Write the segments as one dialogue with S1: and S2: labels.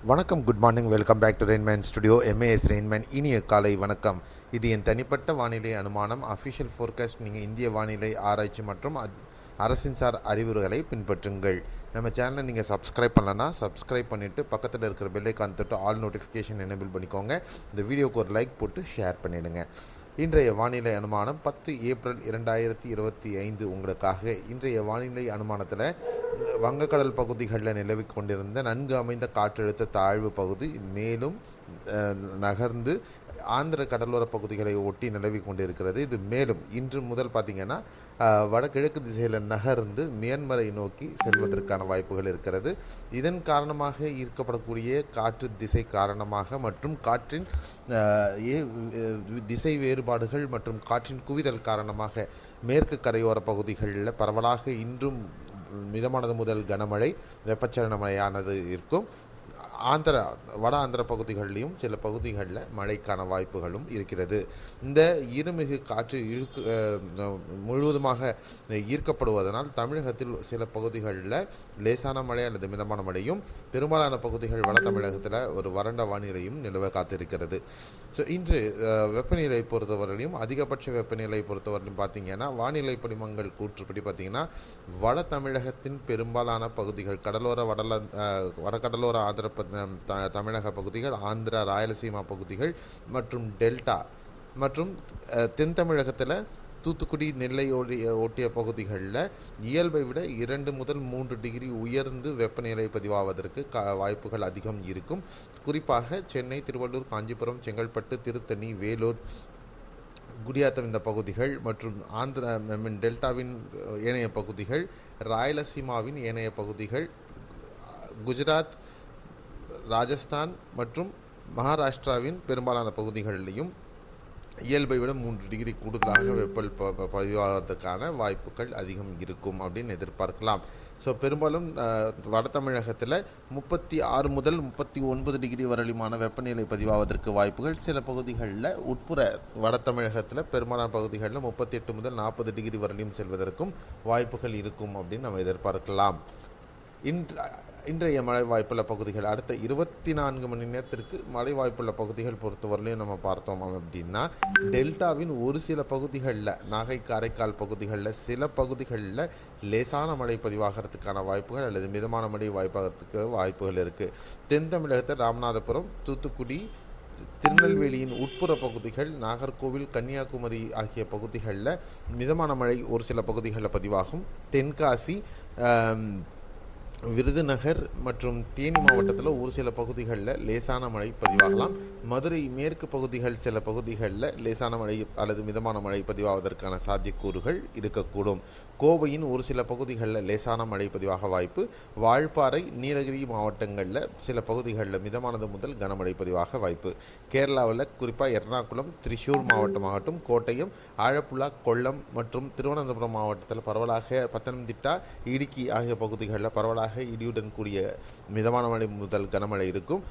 S1: வணக்கம், good morning, welcome back to Rainman studio. MAS Rainman. இனிய காலை வணக்கம். இது என் தனிப்பட்ட வானிலை அனுமானம். Official forecast. நீங்கள் இந்திய வானிலை ஆராய்ச்சி மற்றும் அரசின் சார் அறிவுரைகளை பின்பற்றுங்கள். நம்ம சேனலை நீங்கள் சப்ஸ்கிரைப் பண்ணலன்னா சப்ஸ்கிரைப் பண்ணிவிட்டு பக்கத்தில் இருக்கிற பெல்லைக்கான் தொட்டு ஆல் நோட்டிஃபிகேஷன் எனேபிள் பண்ணிக்கோங்க. இந்த வீடியோக்கு ஒரு லைக் போட்டு ஷேர் பண்ணிவிடுங்க. இன்றைய வானிலை அனுமானம் 10 ஏப்ரல் 2025 உங்களுக்காக. இன்றைய வானிலை அனுமானத்தில் வங்கக்கடல் பகுதிகளில் நிலவி கொண்டிருந்த நன்கு அமைந்த காற்றழுத்த தாழ்வு பகுதி மேலும் நகர்ந்து ஆந்திர கடலோர பகுதிகளை ஒட்டி நிலவி கொண்டிருக்கிறது. இது மேலும் இன்று முதல் பார்த்திங்கன்னா வடகிழக்கு திசையில் நகர்ந்து மியான்மரை நோக்கி செல்வதற்கான வாய்ப்புகள் இருக்கிறது. இதன் காரணமாக ஈர்க்கப்படக்கூடிய காற்று திசை காரணமாக மற்றும் காற்றின் திசை வேறுபாடுகள் மற்றும் காற்றின் குவிதல் காரணமாக மேற்கு கரையோர பகுதிகளில் பரவலாக இன்றும் மிதமானது முதல் கனமழை, வெப்பச்சலன மழையானது இருக்கும். வட ஆந்திர பகுதிகளிலும் சில பகுதிகளில் மழைக்கான வாய்ப்புகளும் இருக்கிறது. இந்த இருமிகு காற்று முழுவதுமாக ஈர்க்கப்படுவதனால் தமிழகத்தில் சில பகுதிகளில் லேசான மழை அல்லது மிதமான மழையும், பெரும்பாலான பகுதிகள் வட தமிழகத்தில் ஒரு வறண்ட வானிலையும் நிலவ காத்திருக்கிறது. ஸோ இன்று வெப்பநிலை பொறுத்தவரையிலும் அதிகபட்ச வெப்பநிலை பொறுத்தவரையிலும் பார்த்திங்கன்னா வானிலை படிமங்கள் கூற்றுப்படி பார்த்திங்கன்னா வட தமிழகத்தின் பெரும்பாலான பகுதிகள் வடகடலோர ஆந்திர தமிழக பகுதிகள், ஆந்திரா ராயலசீமா பகுதிகள் மற்றும் டெல்டா மற்றும் தென் தமிழகத்தில் தூத்துக்குடி நெல்லை ஒட்டிய பகுதிகளில் இயல்பை விட 2 முதல் 3 டிகிரி உயர்ந்து வெப்பநிலை பதிவாவதற்கு வாய்ப்புகள் அதிகம் இருக்கும். குறிப்பாக சென்னை, திருவள்ளூர், காஞ்சிபுரம், செங்கல்பட்டு, திருத்தணி, வேலூர், குடியாத்தம் இந்த பகுதிகள் மற்றும் டெல்டாவின் ஏனைய பகுதிகள், ராயலசீமாவின் ஏனைய பகுதிகள், குஜராத், ராஜஸ்தான் மற்றும் மகாராஷ்டிராவின் பெரும்பாலான பகுதிகளிலையும் இயல்பை விட 3 டிகிரி கூடுதலாக பதிவாகிறதுக்கான வாய்ப்புகள் அதிகம் இருக்கும் அப்படின்னு எதிர்பார்க்கலாம். ஸோ பெரும்பாலும் வட தமிழகத்தில் 36 முதல் 39 டிகிரி வரையிலுமான வெப்பநிலை பதிவாவதற்கு வாய்ப்புகள். சில பகுதிகளில் உட்புற வட தமிழகத்தில் பெரும்பாலான பகுதிகளில் 38 முதல் 40 டிகிரி வரையிலும் செல்வதற்கும் வாய்ப்புகள் இருக்கும் அப்படின்னு நம்ம எதிர்பார்க்கலாம். இன்றைய மழை வாய்ப்புள்ள பகுதிகள் அடுத்த 24 மணி நேரத்திற்கு மழை வாய்ப்புள்ள பகுதிகள் பொறுத்தவரையிலையும் நம்ம பார்த்தோம் அப்படின்னா டெல்டாவின் ஒரு சில பகுதிகளில், நாகை, காரைக்கால் பகுதிகளில் சில பகுதிகளில் லேசான மழை பதிவாகிறதுக்கான வாய்ப்புகள் அல்லது மிதமான மழை வாய்ப்பாகிறதுக்கு வாய்ப்புகள் இருக்குது. தென் தமிழகத்தில் ராமநாதபுரம், தூத்துக்குடி, திருநெல்வேலியின் உட்புற பகுதிகள், நாகர்கோவில், கன்னியாகுமரி ஆகிய பகுதிகளில் மிதமான மழை ஒரு சில பகுதிகளில் பதிவாகும். தென்காசி, விருதுநகர் மற்றும் தேனி மாவட்டத்தில் ஒரு சில பகுதிகளில் லேசான மழை பதிவாகலாம். மதுரை மேற்கு பகுதிகள் சில பகுதிகளில் லேசான மழை அல்லது மிதமான மழை பதிவாவதற்கான சாத்தியக்கூறுகள் இருக்கக்கூடும். கோவையின் ஒரு சில பகுதிகளில் லேசான மழை பதிவாக வாய்ப்பு. வால்பாறை, நீலகிரி மாவட்டங்களில் சில பகுதிகளில் மிதமானது முதல் கனமழை பதிவாக வாய்ப்பு. கேரளாவில் குறிப்பாக எர்ணாகுளம், திரிசூர் மாவட்டமாகட்டும், கோட்டயம், ஆழப்புழா, கொல்லம் மற்றும் திருவனந்தபுரம் மாவட்டத்தில் பரவலாக, பத்தனம்திட்டா, இடுக்கி ஆகிய பகுதிகளில் பரவலாக இடியுடன் கூடிய மிதமான மழை முதல் கனமழை இருக்கும்.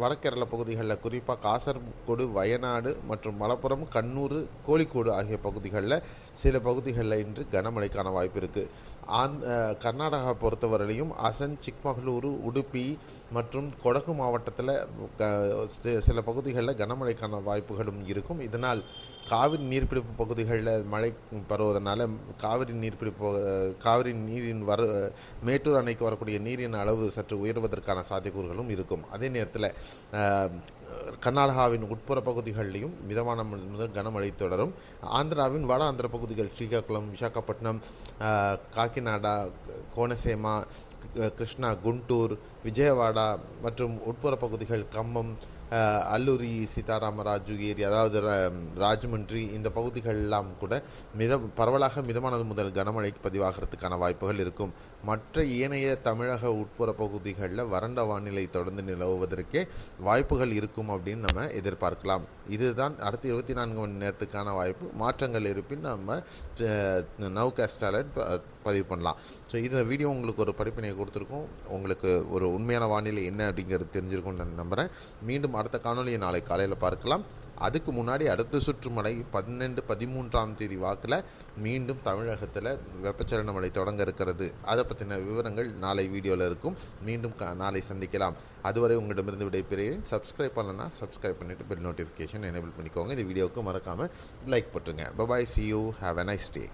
S1: வடகேரள பகுதிகளில் குறிப்பாக காசர்கோடு, வயநாடு மற்றும் மலப்புரம், கண்ணூர், கோழிக்கோடு ஆகிய பகுதிகளில் சில பகுதிகளில் இன்று கனமழைக்கான வாய்ப்பு இருக்குது. கர்நாடகா பொறுத்தவரையிலையும் அசன், சிக்மகளூரு, உடுப்பி மற்றும் கொடகு மாவட்டத்தில் சில பகுதிகளில் கனமழைக்கான வாய்ப்புகளும் இருக்கும். இதனால் காவிரி நீர்பிடிப்பு பகுதிகளில் மழை பருவதனால காவிரி நீரின் மேட்டூர் அணைக்கு வரக்கூடிய நீரின் அளவு சற்று உயர்வதற்கான சாத்தியக்கூறுகளும் இருக்கும். அதே நேரத்தில் கர்நாடகாவின் உட்புற பகுதிகளிலையும் மிதமான முதல் கனமழை தொடரும். ஆந்திராவின் வட ஆந்திர பகுதிகள் ஸ்ரீகாக்குளம், விசாகப்பட்டினம், காக்கிநாடா, கோனசேமா, கிருஷ்ணா, குண்டூர், விஜயவாடா மற்றும் உட்புற பகுதிகள் கம்மம், அல்லூரி, சீதாராமராஜு ஏரி, அதாவது ராஜமன்றி இந்த பகுதிகளெல்லாம் கூட பரவலாக மிதமானது முதல் கனமழைக்கு பதிவாகிறதுக்கான வாய்ப்புகள் இருக்கும். மற்ற ஏனைய தமிழக உட்புற பகுதிகளில் வறண்ட வானிலை தொடர்ந்து நிலவுவதற்கே வாய்ப்புகள் இருக்கும் அப்படின்னு நம்ம எதிர்பார்க்கலாம். இதுதான் அடுத்த 24 மணி நேரத்துக்கான வாய்ப்பு. மாற்றங்கள் இருப்பின் நம்ம நவ்காஸ்டால பதிவு பண்ணலாம். ஸோ இந்த வீடியோ உங்களுக்கு ஒரு படிப்பினை கொடுத்துருக்கோம். உங்களுக்கு ஒரு உண்மையான வானிலை என்ன அப்படிங்கிறது தெரிஞ்சிருக்கும்னு நான் நம்புகிறேன். மீண்டும் அடுத்த காணொலியை நாளை காலையில் பார்க்கலாம். அதுக்கு முன்னாடி அடுத்த சுற்று மழை 12-13ஆம் தேதி வாக்கில் மீண்டும் தமிழகத்தில் வெப்பச்சலன மழை தொடங்க இருக்கிறது. அதை பற்றின விவரங்கள் நாளை வீடியோவில் இருக்கும். மீண்டும் நாளை சந்திக்கலாம். அதுவரை உங்களிடமிருந்து விடைபெறுகிறேன். சப்ஸ்கிரைப் பண்ணலன்னா சப்ஸ்கிரைப் பண்ணிவிட்டு பெல் நோட்டிஃபிகேஷன் எனேபிள் பண்ணிக்கோங்க. இந்த வீடியோவுக்கு மறக்காமல் லைக் போட்டுருங்க. Bye bye, see you, have a nice day.